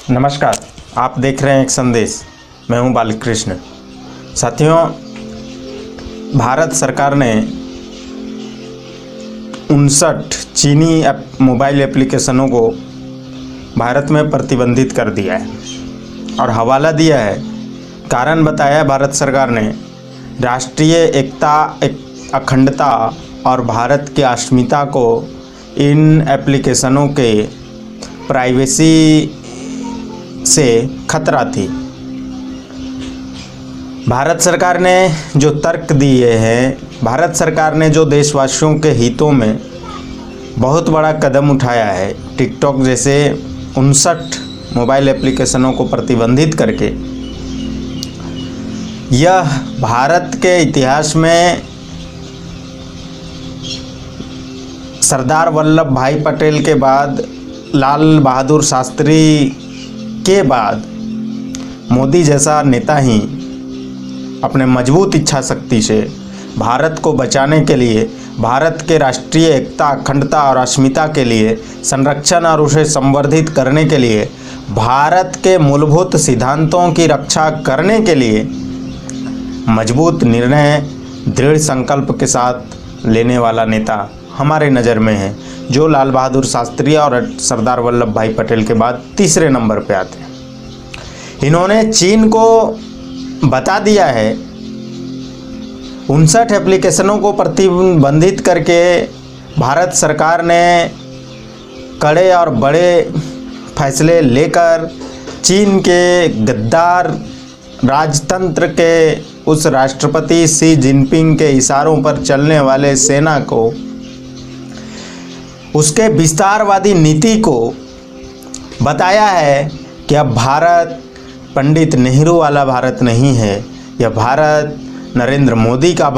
नमस्कार, आप देख रहे हैं एक संदेश। मैं हूं बालकृष्ण। साथियों, भारत सरकार ने 59 चीनी मोबाइल एप्लीकेशनों को भारत में प्रतिबंधित कर दिया है और हवाला दिया है। कारण बताया भारत सरकार ने राष्ट्रीय एकता, अखंडता और भारत की अस्मिता को इन एप्लीकेशनों के प्राइवेसी से खतरा थी। भारत सरकार ने जो तर्क दिए हैं, भारत सरकार ने जो देशवासियों के हितों में बहुत बड़ा कदम उठाया है, टिकटॉक जैसे 59 मोबाइल एप्लीकेशनों को प्रतिबंधित करके, यह भारत के इतिहास में सरदार वल्लभ भाई पटेल के बाद, लाल बहादुर शास्त्री के बाद मोदी जैसा नेता ही अपने मजबूत इच्छा शक्ति से भारत को बचाने के लिए, भारत के राष्ट्रीय एकता, अखंडता और अस्मिता के लिए संरक्षण और उसे संवर्धित करने के लिए, भारत के मूलभूत सिद्धांतों की रक्षा करने के लिए मजबूत निर्णय, दृढ़ संकल्प के साथ लेने वाला नेता हमारे नज़र में है, जो लाल बहादुर शास्त्री और सरदार वल्लभ भाई पटेल के बाद तीसरे नंबर पे आते हैं। इन्होंने चीन को बता दिया है, 59 एप्लीकेशनों को प्रतिबंधित करके भारत सरकार ने कड़े और बड़े फैसले लेकर चीन के गद्दार राजतंत्र के उस राष्ट्रपति शी जिनपिंग के इशारों पर चलने वाले सेना को, उसके विस्तारवादी नीति को बताया है कि अब भारत पंडित नेहरू वाला भारत नहीं है। यह भारत नरेंद्र मोदी का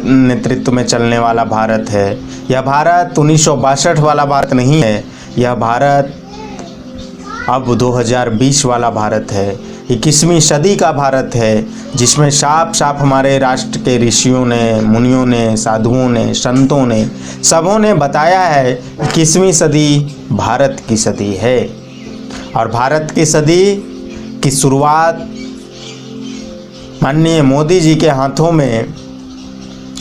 नेतृत्व में चलने वाला भारत है। यह भारत 1962 वाला भारत नहीं है। यह भारत अब 2020 वाला भारत है, 21वीं सदी का भारत है, जिसमें साफ साफ हमारे राष्ट्र के ऋषियों ने, मुनियों ने, साधुओं ने, संतों ने, सबों ने बताया है 21वीं सदी भारत की सदी है। और भारत की सदी की शुरुआत माननीय मोदी जी के हाथों में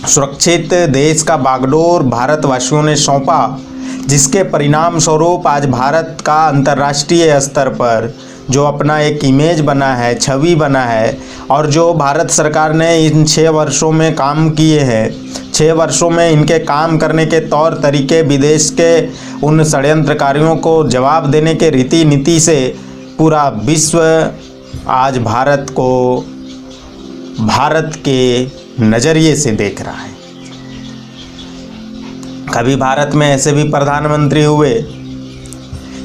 सुरक्षित देश का बागडोर भारतवासियों ने सौंपा, जिसके परिणाम स्वरूप आज भारत का अंतर्राष्ट्रीय स्तर पर जो अपना एक इमेज बना है, छवि बना है, और जो भारत सरकार ने इन 6 वर्षों में काम किए हैं, 6 वर्षों में इनके काम करने के तौर तरीके, विदेश के उन षड्यंत्रकारियों को जवाब देने के रीति नीति से पूरा विश्व आज भारत को भारत के नज़रिए से देख रहा है। कभी भारत में ऐसे भी प्रधानमंत्री हुए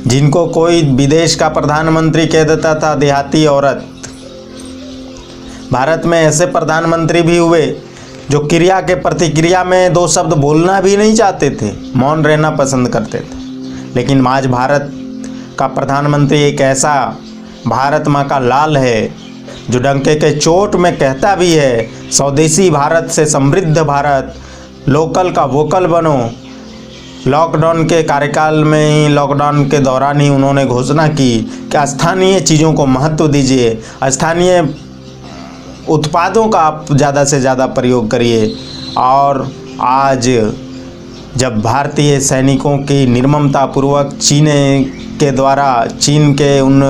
जिनको कोई विदेश का प्रधानमंत्री कह देता था देहाती औरत। भारत में ऐसे प्रधानमंत्री भी हुए जो क्रिया के प्रतिक्रिया में 2 शब्द बोलना भी नहीं चाहते थे, मौन रहना पसंद करते थे। लेकिन आज भारत का प्रधानमंत्री एक ऐसा भारत माँ का लाल है जो डंके के चोट में कहता भी है, स्वदेशी भारत से समृद्ध भारत, लोकल का वोकल बनो। लॉकडाउन के कार्यकाल में ही, लॉकडाउन के दौरान ही उन्होंने घोषणा की कि स्थानीय चीज़ों को महत्व दीजिए, स्थानीय उत्पादों का आप ज़्यादा से ज़्यादा प्रयोग करिए। और आज जब भारतीय सैनिकों की निर्ममतापूर्वक चीन के उन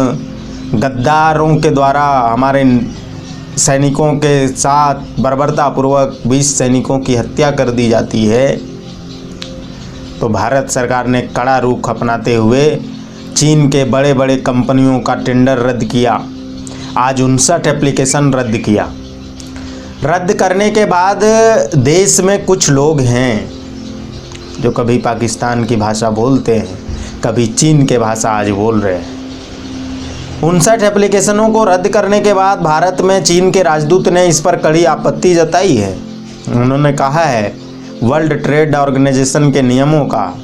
गद्दारों के द्वारा हमारे सैनिकों के साथ बर्बरतापूर्वक 20 सैनिकों की हत्या कर दी जाती है, तो भारत सरकार ने कड़ा रुख अपनाते हुए चीन के बड़े बड़े कंपनियों का टेंडर रद्द किया। आज 59 एप्लीकेशन रद्द किया। रद्द करने के बाद देश में कुछ लोग हैं जो कभी पाकिस्तान की भाषा बोलते हैं, कभी चीन के भाषा आज बोल रहे हैं। 59 एप्लीकेशनों को रद्द करने के बाद भारत में चीन के राजदूत ने इस पर कड़ी आपत्ति जताई है। उन्होंने कहा है, वर्ल्ड ट्रेड ऑर्गेनाइजेशन के नियमों का,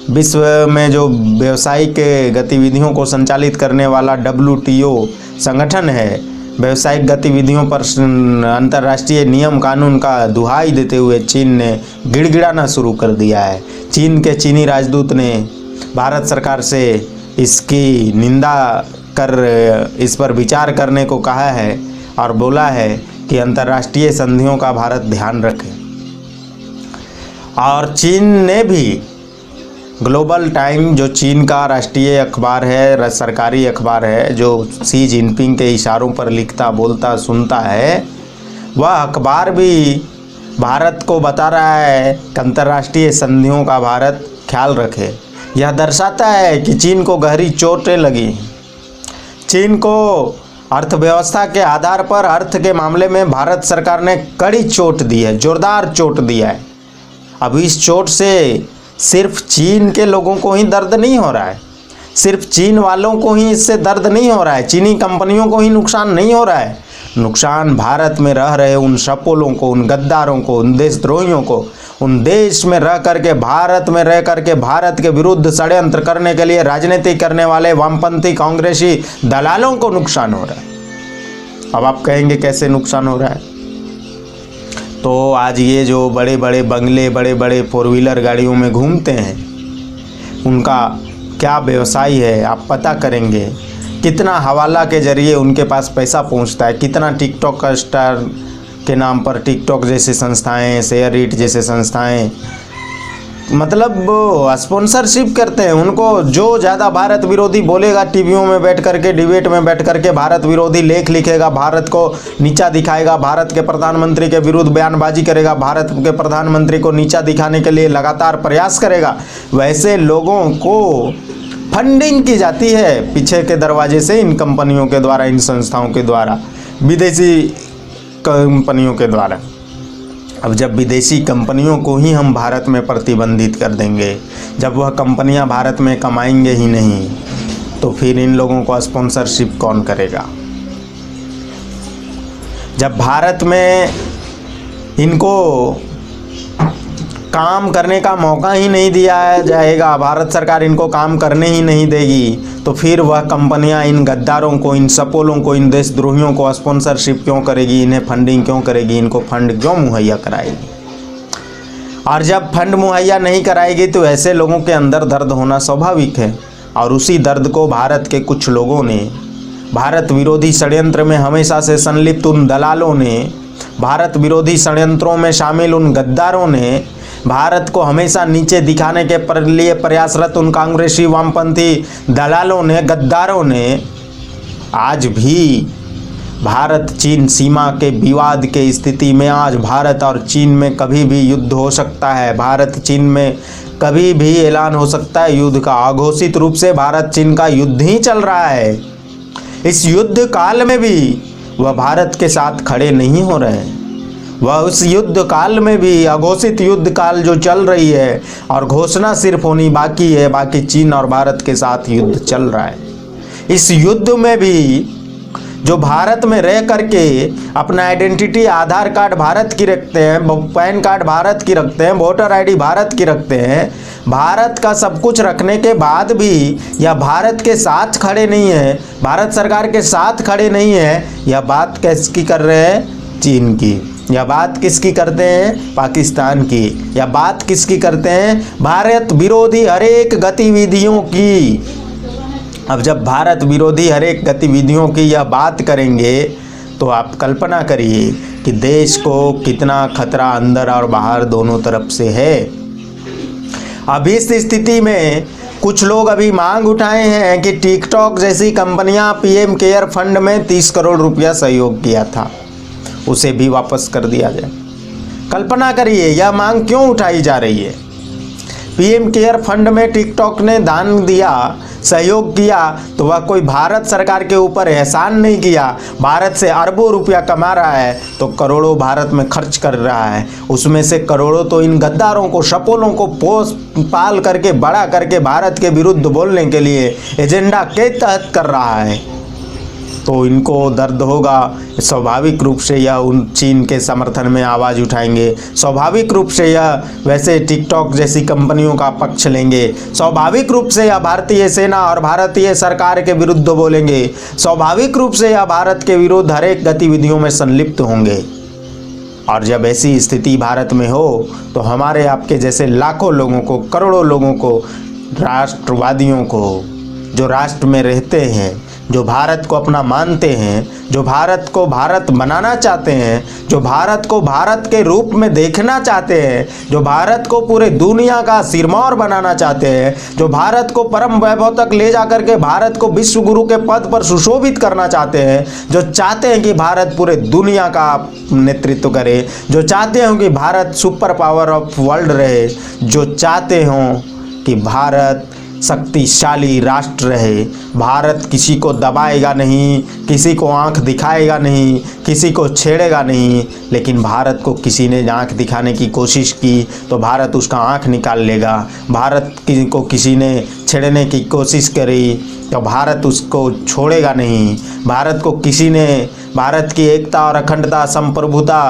विश्व में जो व्यावसायिक गतिविधियों को संचालित करने वाला WTO संगठन है, व्यावसायिक गतिविधियों पर अंतर्राष्ट्रीय नियम कानून का दुहाई देते हुए चीन ने गिड़गिड़ाना शुरू कर दिया है। चीन के चीनी राजदूत ने भारत सरकार से इसकी निंदा कर इस पर विचार करने को कहा है और बोला है कि अंतर्राष्ट्रीय संधियों का भारत ध्यान रखे। और चीन ने भी ग्लोबल टाइम, जो चीन का राष्ट्रीय अखबार है, सरकारी अखबार है, जो शी जिनपिंग के इशारों पर लिखता, बोलता, सुनता है, वह अखबार भी भारत को बता रहा है कि अंतर्राष्ट्रीय संधियों का भारत ख्याल रखे। यह दर्शाता है कि चीन को गहरी चोटें लगी। चीन को अर्थव्यवस्था के आधार पर, अर्थ के मामले में भारत सरकार ने कड़ी चोट दी है, जोरदार चोट दिया है। अब इस चोट से सिर्फ चीन के लोगों को ही दर्द नहीं हो रहा है, सिर्फ चीन वालों को ही इससे दर्द नहीं हो रहा है, चीनी कंपनियों को ही नुकसान नहीं हो रहा है। नुकसान भारत में रह रहे उन शपोलों को, उन गद्दारों को, उन देशद्रोहियों को, उन देश में रह करके, भारत में रह करके भारत के विरुद्ध षड्यंत्र करने के लिए राजनीति करने वाले वामपंथी कांग्रेसी दलालों को नुकसान हो रहा है। अब आप कहेंगे कैसे नुकसान हो रहा है? तो आज ये जो बड़े बड़े बंगले, बड़े बड़े 4 व्हीलर गाड़ियों में घूमते हैं, उनका क्या व्यवसाय है आप पता करेंगे। कितना हवाला के जरिए उनके पास पैसा पहुंचता है, कितना टिकटॉक का स्टार के नाम पर टिकटॉक जैसी संस्थाएं, शेयर इट जैसे संस्थाएं मतलब स्पॉन्सरशिप करते हैं उनको। जो ज़्यादा भारत विरोधी बोलेगा, टीवियों में बैठ करके, डिबेट में बैठ करके भारत विरोधी लेख लिखेगा, भारत को नीचा दिखाएगा, भारत के प्रधानमंत्री के विरुद्ध बयानबाजी करेगा, भारत के प्रधानमंत्री को नीचा दिखाने के लिए लगातार प्रयास करेगा, वैसे लोगों को फंडिंग की जाती है पीछे के दरवाजे से, इन कंपनियों के द्वारा, इन संस्थाओं के द्वारा, विदेशी कंपनियों के द्वारा। अब जब विदेशी कंपनियों को ही हम भारत में प्रतिबंधित कर देंगे, जब वह कंपनियां भारत में कमाएंगे ही नहीं, तो फिर इन लोगों को स्पॉन्सरशिप कौन करेगा? जब भारत में इनको काम करने का मौका ही नहीं दिया जाएगा, भारत सरकार इनको काम करने ही नहीं देगी, तो फिर वह कंपनियां इन गद्दारों को, इन सपोलों को, इन देशद्रोहियों को स्पॉन्सरशिप क्यों करेगी? इन्हें फंडिंग क्यों करेगी? इनको फंड क्यों मुहैया कराएगी? और जब फंड मुहैया नहीं कराएगी तो ऐसे लोगों के अंदर दर्द होना स्वाभाविक है। और उसी दर्द को भारत के कुछ लोगों ने, भारत विरोधी षड्यंत्र में हमेशा से संलिप्त उन दलालों ने, भारत विरोधी षड्यंत्रों में शामिल उन गद्दारों ने, भारत को हमेशा नीचे दिखाने के लिए प्रयासरत उन कांग्रेसी वामपंथी दलालों ने, गद्दारों ने, आज भी भारत चीन सीमा के विवाद के स्थिति में, आज भारत और चीन में कभी भी युद्ध हो सकता है, भारत चीन में कभी भी ऐलान हो सकता है युद्ध का। अघोषित रूप से भारत चीन का युद्ध ही चल रहा है। इस युद्ध काल में भी वह भारत के साथ खड़े नहीं हो रहे हैं। वह उस युद्ध काल में भी, अघोषित युद्ध काल जो चल रही है और घोषणा सिर्फ होनी बाकी है, बाकी चीन और भारत के साथ युद्ध चल रहा है। इस युद्ध में भी जो भारत में रह करके अपना आइडेंटिटी, आधार कार्ड भारत की रखते हैं, पैन कार्ड भारत की रखते हैं, वोटर आईडी भारत की रखते हैं, भारत का सब कुछ रखने के बाद भी यह भारत के साथ खड़े नहीं है, भारत सरकार के साथ खड़े नहीं है। यह बात किसकी कर रहे हैं? चीन की। यह बात किसकी करते हैं? पाकिस्तान की। यह बात किसकी करते हैं? भारत विरोधी हरेक गतिविधियों की। अब जब भारत विरोधी हरेक गतिविधियों की यह बात करेंगे तो आप कल्पना करिए कि देश को कितना खतरा अंदर और बाहर दोनों तरफ से है। अब इस स्थिति में कुछ लोग अभी मांग उठाए हैं कि टिकटॉक जैसी कंपनियां पीएम केयर फंड में 30 करोड़ रुपया सहयोग किया था, उसे भी वापस कर दिया जाए। कल्पना करिए यह मांग क्यों उठाई जा रही है। पीएम केयर फंड में टिकटॉक ने दान दिया, सहयोग किया, तो वह कोई भारत सरकार के ऊपर एहसान नहीं किया। भारत से अरबों रुपया कमा रहा है तो करोड़ों भारत में खर्च कर रहा है, उसमें से करोड़ों तो इन गद्दारों को, शपोलों को पोस पाल करके, बड़ा करके भारत के विरुद्ध बोलने के लिए एजेंडा के तहत कर रहा है। तो इनको दर्द होगा, स्वाभाविक रूप से यह उन चीन के समर्थन में आवाज़ उठाएंगे, स्वाभाविक रूप से यह वैसे टिकटॉक जैसी कंपनियों का पक्ष लेंगे, स्वाभाविक रूप से यह भारतीय सेना और भारतीय सरकार के विरुद्ध बोलेंगे, स्वाभाविक रूप से यह भारत के विरुद्ध हरेक गतिविधियों में संलिप्त होंगे। और जब ऐसी स्थिति भारत में हो तो हमारे आपके जैसे लाखों लोगों को, करोड़ों लोगों को, राष्ट्रवादियों को, जो राष्ट्र में रहते हैं, जो भारत को अपना मानते हैं, जो भारत को भारत बनाना चाहते हैं, जो भारत को भारत के रूप में देखना चाहते हैं, जो भारत को पूरे दुनिया का सिरमौर बनाना चाहते हैं, जो भारत को परम वैभव तक ले जाकर के भारत को विश्व गुरु के पद पर सुशोभित करना चाहते हैं, जो चाहते हैं कि भारत पूरे दुनिया का नेतृत्व करे, जो चाहते हो कि Bharat super power of world रहे, जो चाहते हों कि भारत शक्तिशाली राष्ट्र रहे, भारत किसी को दबाएगा नहीं, किसी को आंख दिखाएगा नहीं, किसी को छेड़ेगा नहीं, लेकिन भारत को किसी ने आंख दिखाने की कोशिश की तो भारत उसका आंख निकाल लेगा। भारत को किसी ने छेड़ने की कोशिश करी तो भारत उसको छोड़ेगा नहीं। भारत को किसी ने भारत की एकता और अखंडता संप्रभुता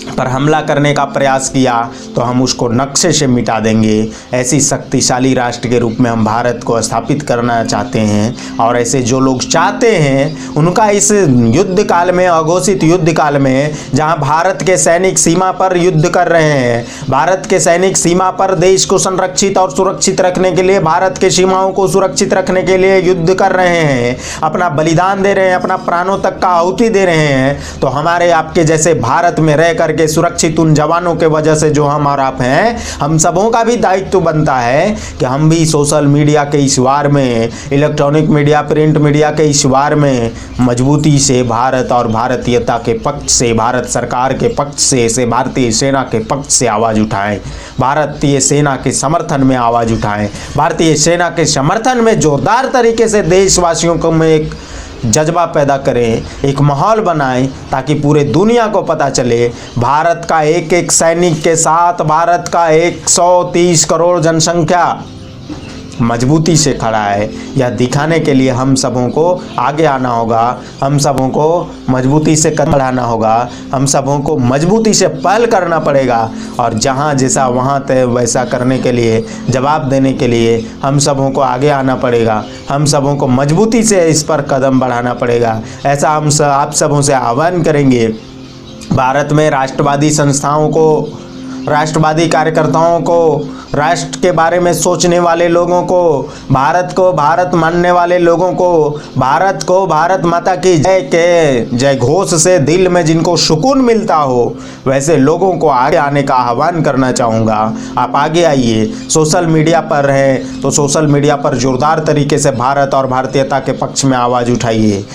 पर हमला करने का प्रयास किया तो हम उसको नक्शे से मिटा देंगे। ऐसी शक्तिशाली राष्ट्र के रूप में हम भारत को स्थापित करना चाहते हैं। और ऐसे जो लोग चाहते हैं उनका इस युद्ध काल में, अघोषित युद्ध काल में, जहां भारत के सैनिक सीमा पर युद्ध कर रहे हैं, भारत के सैनिक सीमा पर देश को संरक्षित और सुरक्षित रखने के लिए, भारत के सीमाओं को सुरक्षित रखने के लिए युद्ध कर रहे हैं, अपना बलिदान दे रहे हैं, अपना प्राणों तक का आहुति दे रहे हैं, तो हमारे आपके जैसे भारत में रह करके सुरक्षित उन जवानों के वजह से जो हम और आप हैं, हम सबों का भी दायित्व बनता है कि हम भी सोशल मीडिया के इस वार में, इलेक्ट्रॉनिक मीडिया, प्रिंट मीडिया के इस वार में मजबूती से भारत और भारतीयता के पक्ष से, भारत सरकार के पक्ष से भारतीय सेना के पक्ष से आवाज़ उठाएं, भारतीय सेना के समर्थन में आवाज़ उठाएं, भारतीय सेना के समर्थन में जोरदार तरीके से देशवासियों को में एक जज्बा पैदा करें, एक माहौल बनाएं, ताकि पूरे दुनिया को पता चले भारत का एक एक सैनिक के साथ भारत का 130 करोड़ जनसंख्या मजबूती से खड़ा है। यह दिखाने के लिए हम सबों को आगे आना होगा, हम सबों को मजबूती से कदम बढ़ाना होगा, हम सबों को मजबूती से पहल करना पड़ेगा। और जहाँ जैसा वहाँ तय वैसा करने के लिए, जवाब देने के लिए हम सबों को आगे आना पड़ेगा, हम सबों को मजबूती से इस पर कदम बढ़ाना पड़ेगा। ऐसा हम आप सबों से आह्वान करेंगे। भारत में राष्ट्रवादी संस्थाओं को, राष्ट्रवादी कार्यकर्ताओं को, राष्ट्र के बारे में सोचने वाले लोगों को, भारत को भारत मानने वाले लोगों को, भारत को भारत माता की जय के जय घोष से दिल में जिनको सुकून मिलता हो, वैसे लोगों को आगे आने का आह्वान करना चाहूँगा। आप आगे आइए। सोशल मीडिया पर हैं तो सोशल मीडिया पर जोरदार तरीके से भारत और भारतीयता के पक्ष में आवाज़ उठाइए।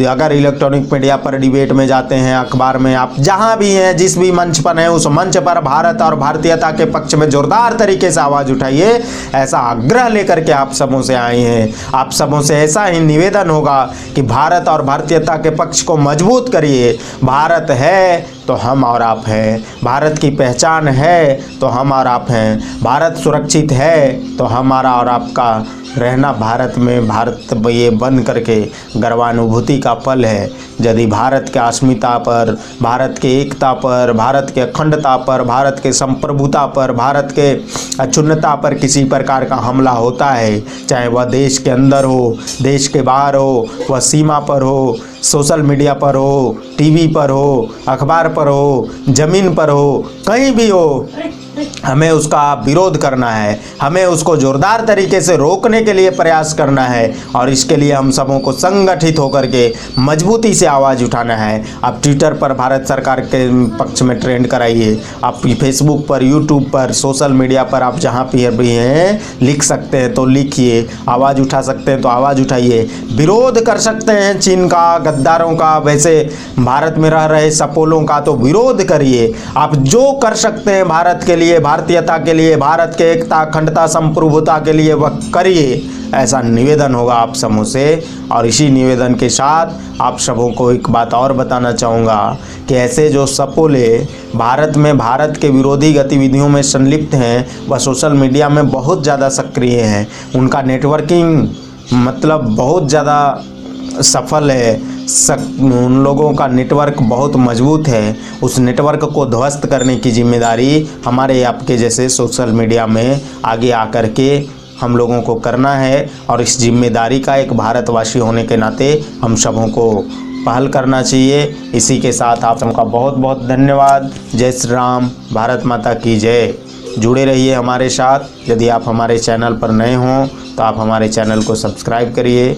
अगर इलेक्ट्रॉनिक मीडिया पर डिबेट में जाते हैं, अखबार में, आप जहाँ भी हैं, जिस भी मंच पर हैं, उस मंच पर भारत और भारतीयता के पक्ष में जोरदार तरीके से आवाज उठाइए। ऐसा आग्रह लेकर के आप सबों से आए हैं। आप सबों से ऐसा ही निवेदन होगा कि भारत और भारतीयता के पक्ष को मजबूत करिए। भारत है तो हम और आप हैं, भारत की पहचान है तो हम और आप हैं, भारत सुरक्षित है तो हमारा और आपका रहना भारत में, भारत ये बन करके गर्वानुभूति का पल है। यदि भारत के अस्मिता पर, भारत के एकता पर, भारत के अखंडता पर, भारत के संप्रभुता पर, भारत के अक्षुण्णता पर किसी प्रकार का हमला होता है, चाहे वह देश के अंदर हो, देश के बाहर हो, वह सीमा पर हो, सोशल मीडिया पर हो, टीवी पर हो, अखबार पर हो, जमीन पर हो, कहीं भी हो, हमें उसका विरोध करना है, हमें उसको जोरदार तरीके से रोकने के लिए प्रयास करना है। और इसके लिए हम सबों को संगठित होकर के मजबूती से आवाज़ उठाना है। आप ट्विटर पर भारत सरकार के पक्ष में ट्रेंड कराइए, आप फेसबुक पर, यूट्यूब पर, सोशल मीडिया पर, आप जहाँ भी हैं लिख सकते हैं तो लिखिए, आवाज़ उठा सकते हैं तो आवाज़ उठाइए। विरोध कर सकते हैं चीन का, गद्दारों का, वैसे भारत में रह रहे सपोलों का तो विरोध करिए। आप जो कर सकते हैं भारत के लिए, भारतीयता के लिए, भारत के एकता, अखंडता, संप्रभुता के लिए वह करिए। ऐसा निवेदन होगा आप सबों से। और इसी निवेदन के साथ आप सबों को एक बात और बताना चाहूँगा कि ऐसे जो सपोले भारत में भारत के विरोधी गतिविधियों में संलिप्त हैं, वह सोशल मीडिया में बहुत ज़्यादा सक्रिय हैं। उनका नेटवर्किंग मतलब बहुत ज़्यादा सफल है। उन लोगों का नेटवर्क बहुत मजबूत है। उस नेटवर्क को ध्वस्त करने की जिम्मेदारी हमारे आपके जैसे सोशल मीडिया में आगे आकर के हम लोगों को करना है। और इस जिम्मेदारी का एक भारतवासी होने के नाते हम सबों को पहल करना चाहिए। इसी के साथ आप सबका बहुत बहुत धन्यवाद। जय श्री राम। भारत माता की जय। जुड़े रहिए हमारे साथ। यदि आप हमारे चैनल पर नए हों तो आप हमारे चैनल को सब्सक्राइब करिए